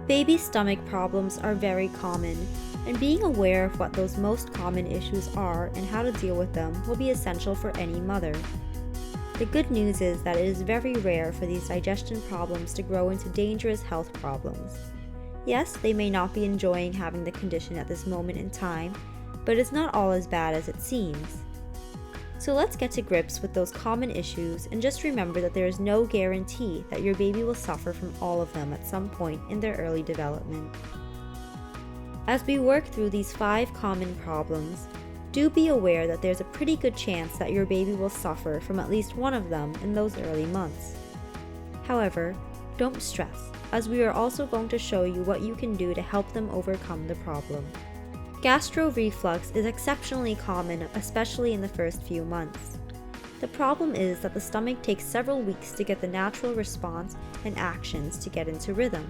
Baby stomach problems are very common, and being aware of what those most common issues are and how to deal with them will be essential for any mother. The good news is that it is very rare for these digestion problems to grow into dangerous health problems. Yes, they may not be enjoying having the condition at this moment in time, but it's not all as bad as it seems. So let's get to grips with those common issues and just remember that there is no guarantee that your baby will suffer from all of them at some point in their early development. As we work through these 5 common problems, do be aware that there's a pretty good chance that your baby will suffer from at least one of them in those early months. However, don't stress, as we are also going to show you what you can do to help them overcome the problem. Gastro reflux is exceptionally common, especially in the first few months. The problem is that the stomach takes several weeks to get the natural response and actions to get into rhythm.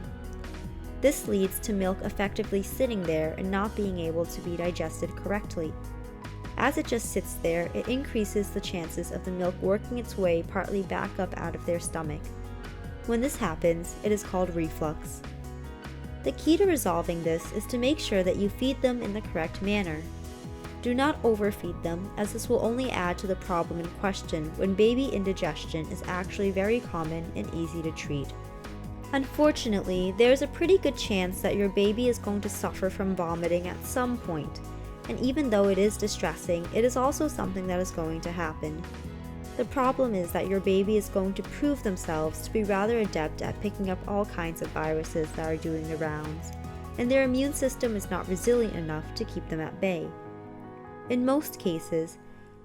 This leads to milk effectively sitting there and not being able to be digested correctly. As it just sits there, it increases the chances of the milk working its way partly back up out of their stomach. When this happens, it is called reflux. The key to resolving this is to make sure that you feed them in the correct manner. Do not overfeed them, as this will only add to the problem in question when baby indigestion is actually very common and easy to treat. Unfortunately, there is a pretty good chance that your baby is going to suffer from vomiting at some point, and even though it is distressing, it is also something that is going to happen. The problem is that your baby is going to prove themselves to be rather adept at picking up all kinds of viruses that are doing the rounds, and their immune system is not resilient enough to keep them at bay. In most cases,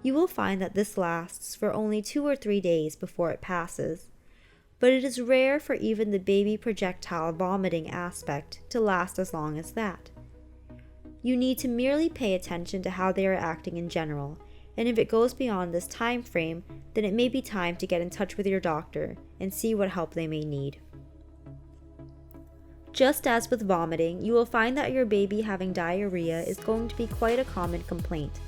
you will find that this lasts for only 2 or 3 days before it passes, but it is rare for even the baby projectile vomiting aspect to last as long as that. You need to merely pay attention to how they are acting in general, and if it goes beyond this time frame, then it may be time to get in touch with your doctor and see what help they may need. Just as with vomiting, you will find that your baby having diarrhea is going to be quite a common complaint.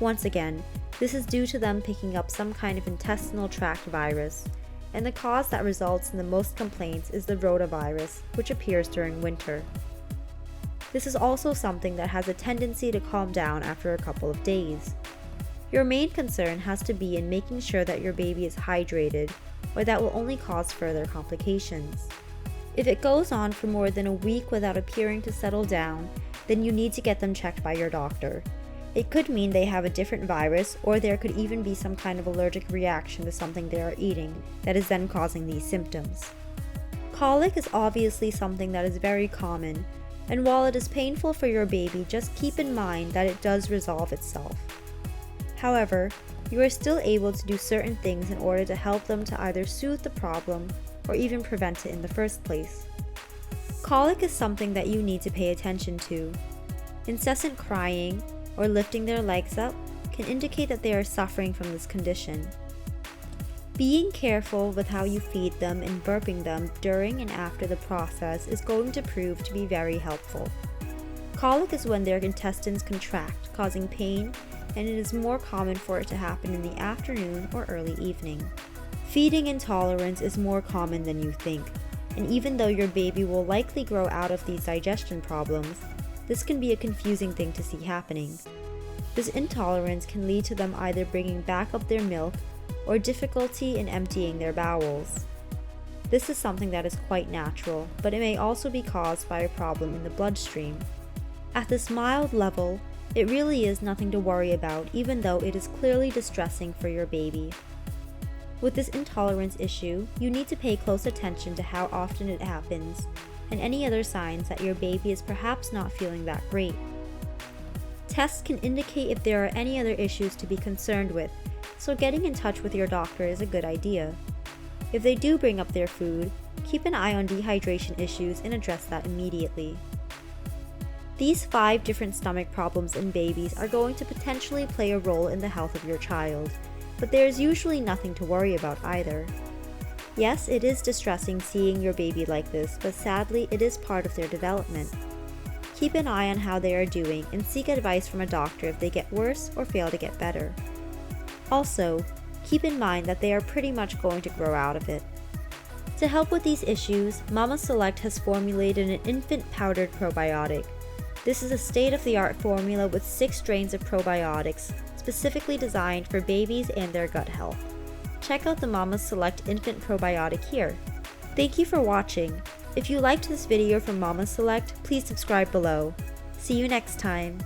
Once again, this is due to them picking up some kind of intestinal tract virus, and the cause that results in the most complaints is the rotavirus, which appears during winter. This is also something that has a tendency to calm down after a couple of days. Your main concern has to be in making sure that your baby is hydrated, or that will only cause further complications. If it goes on for more than a week without appearing to settle down, then you need to get them checked by your doctor. It could mean they have a different virus, or there could even be some kind of allergic reaction to something they are eating that is then causing these symptoms. Colic is obviously something that is very common, and while it is painful for your baby, just keep in mind that it does resolve itself. However, you are still able to do certain things in order to help them to either soothe the problem or even prevent it in the first place. Colic is something that you need to pay attention to. Incessant crying or lifting their legs up can indicate that they are suffering from this condition. Being careful with how you feed them and burping them during and after the process is going to prove to be very helpful. Colic is when their intestines contract, causing pain, and it is more common for it to happen in the afternoon or early evening. Feeding intolerance is more common than you think, and even though your baby will likely grow out of these digestion problems, this can be a confusing thing to see happening. This intolerance can lead to them either bringing back up their milk or difficulty in emptying their bowels. This is something that is quite natural, but it may also be caused by a problem in the bloodstream. At this mild level, it really is nothing to worry about, even though it is clearly distressing for your baby. With this intolerance issue, you need to pay close attention to how often it happens, and any other signs that your baby is perhaps not feeling that great. Tests can indicate if there are any other issues to be concerned with, so getting in touch with your doctor is a good idea. If they do bring up their food, keep an eye on dehydration issues and address that immediately. These 5 different stomach problems in babies are going to potentially play a role in the health of your child, but there is usually nothing to worry about either. Yes, it is distressing seeing your baby like this, but sadly it is part of their development. Keep an eye on how they are doing and seek advice from a doctor if they get worse or fail to get better. Also, keep in mind that they are pretty much going to grow out of it. To help with these issues, Mama Select has formulated an infant powdered probiotic. This is a state-of-the-art formula with 6 strains of probiotics, specifically designed for babies and their gut health. Check out the Mama Select Infant Probiotic here. Thank you for watching. If you liked this video from Mama Select, please subscribe below. See you next time.